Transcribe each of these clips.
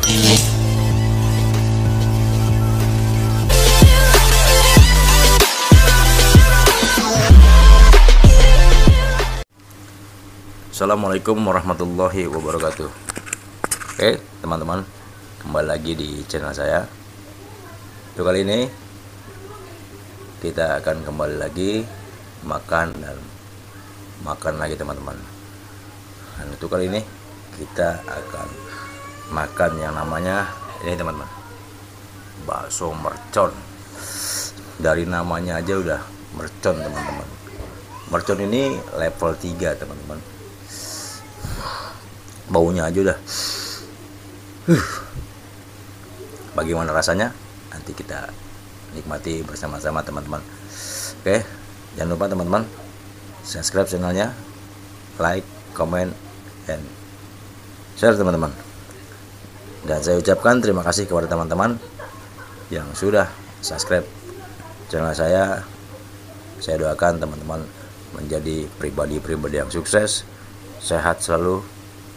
Assalamualaikum warahmatullahi wabarakatuh. Oke teman-teman, kembali lagi di channel saya. Untuk kali ini kita akan kembali lagi makan dan makan lagi teman-teman. Dan untuk kali ini kita akan makan yang namanya ini teman-teman, bakso mercon. Dari namanya aja udah mercon teman-teman. Mercon ini level 3 teman-teman. Baunya aja udah bagaimana rasanya nanti kita nikmati bersama-sama teman-teman. Oke, jangan lupa teman-teman subscribe channelnya, like, comment, dan share teman-teman. Dan saya ucapkan terima kasih kepada teman-teman yang sudah subscribe channel saya. Saya doakan teman-teman menjadi pribadi-pribadi yang sukses, sehat selalu,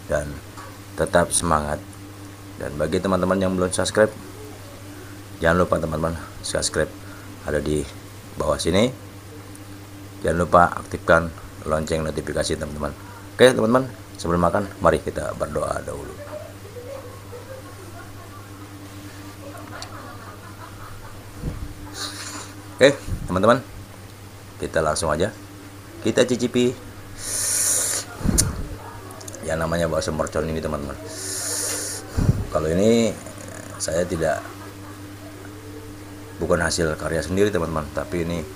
dan tetap semangat. Dan bagi teman-teman yang belum subscribe, jangan lupa teman-teman subscribe, ada di bawah sini. Jangan lupa aktifkan lonceng notifikasi teman-teman. Oke teman-teman, sebelum makan mari kita berdoa dahulu. Oke teman-teman, kita langsung aja kita cicipi yang namanya bakso mercon ini teman-teman. Kalau ini saya bukan hasil karya sendiri teman-teman, tapi ini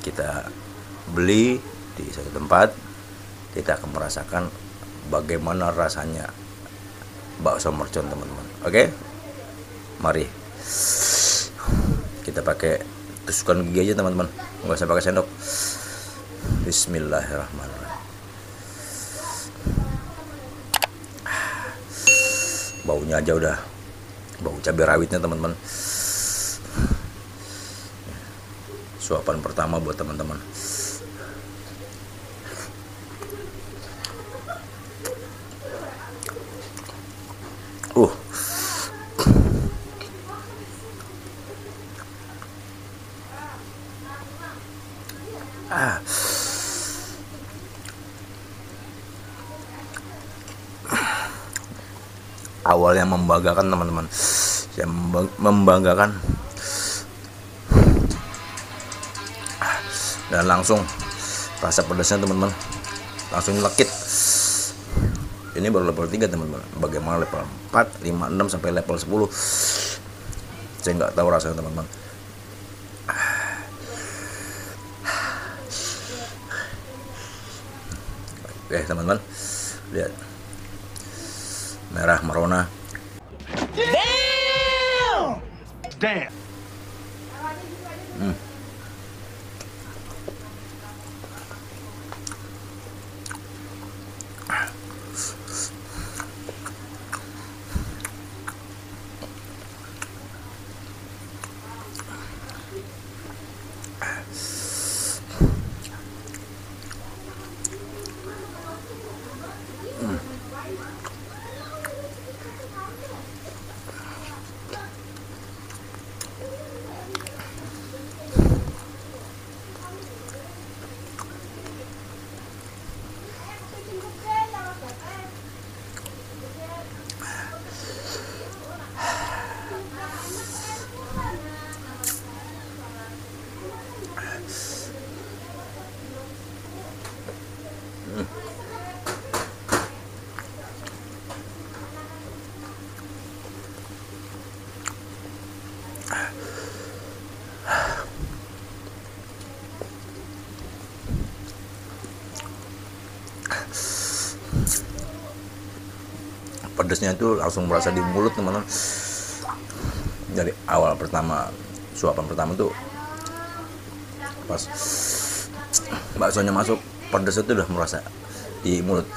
kita beli di satu tempat. Kita akan merasakan bagaimana rasanya bakso mercon teman-teman. Oke, mari kita pakai tusukkan gigi aja teman-teman, nggak usah pakai sendok. Bismillahirrahmanirrahim. Baunya aja udah bau cabai rawitnya teman-teman. Suapan pertama buat teman-teman. Awal yang membanggakan teman-teman, yang membanggakan, dan langsung rasa pedasnya teman-teman langsung lekit. Ini baru level 3 teman-teman. Bagaimana level 4, 5, 6 sampai level 10 saya nggak tahu rasanya teman-teman. Oke teman-teman, lihat merah merona. Damn. Pedasnya itu langsung berasa di mulut teman-teman. Dari awal pertama, suapan pertama tuh pas baksonya masuk, pedas itu udah merasa di mulut.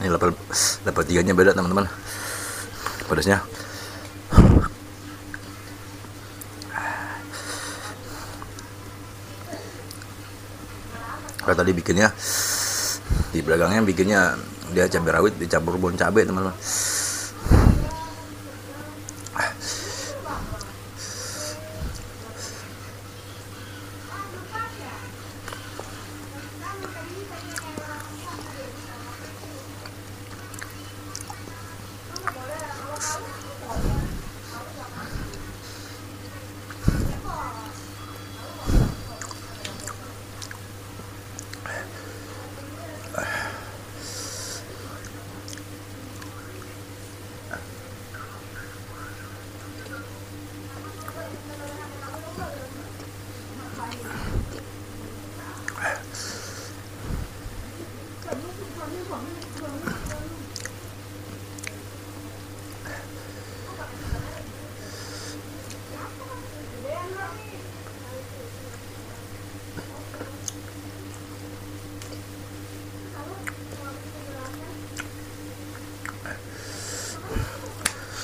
Ini level 3 nya beda teman-teman pedasnya. Kalau tadi bikinnya di belakangnya bikinnya dia cabai rawit dicampur bon cabai teman-teman.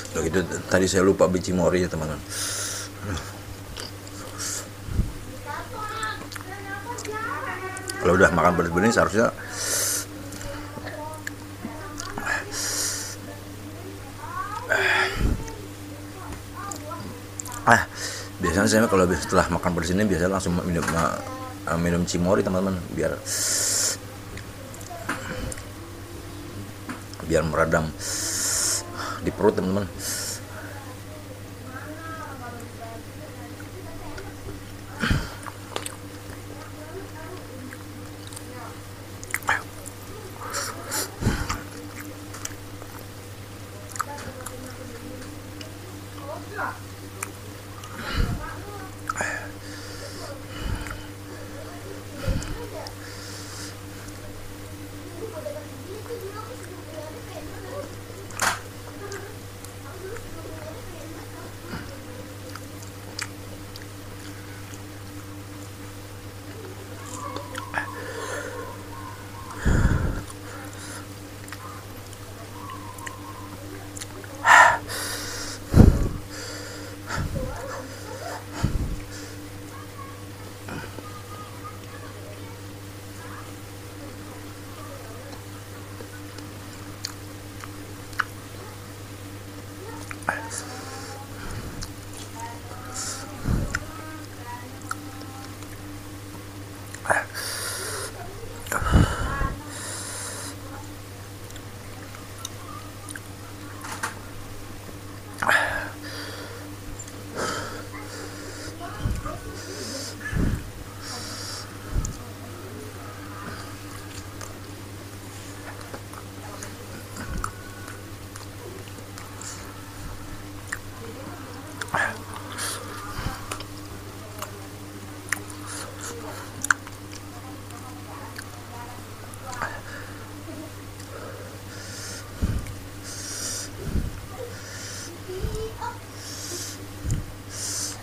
Loh, itu tadi saya lupa biji mori ya teman-teman. Kalau udah makan pedas begini seharusnya biasanya saya kalau setelah makan pedas ini biasanya langsung minum cimori teman-teman, biar meredam di perut teman-teman.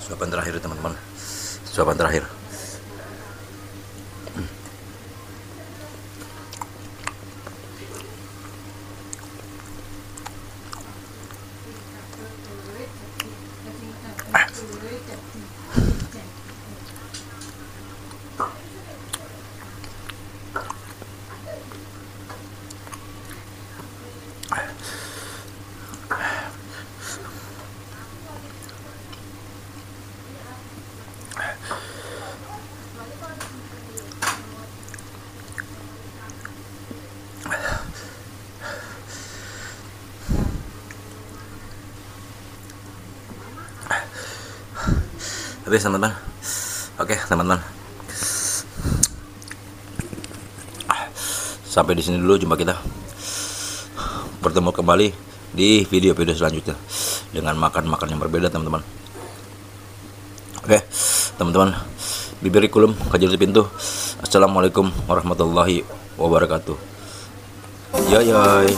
Suapan terakhir teman-teman, suapan terakhir. Habis teman-teman. Oke teman-teman, sampai di sini dulu jumpa kita. Bertemu kembali di video-video selanjutnya dengan makan-makan yang berbeda teman-teman. Oke teman-teman, bibirikulum kajil pintu. Assalamualaikum warahmatullahi wabarakatuh. Yoi.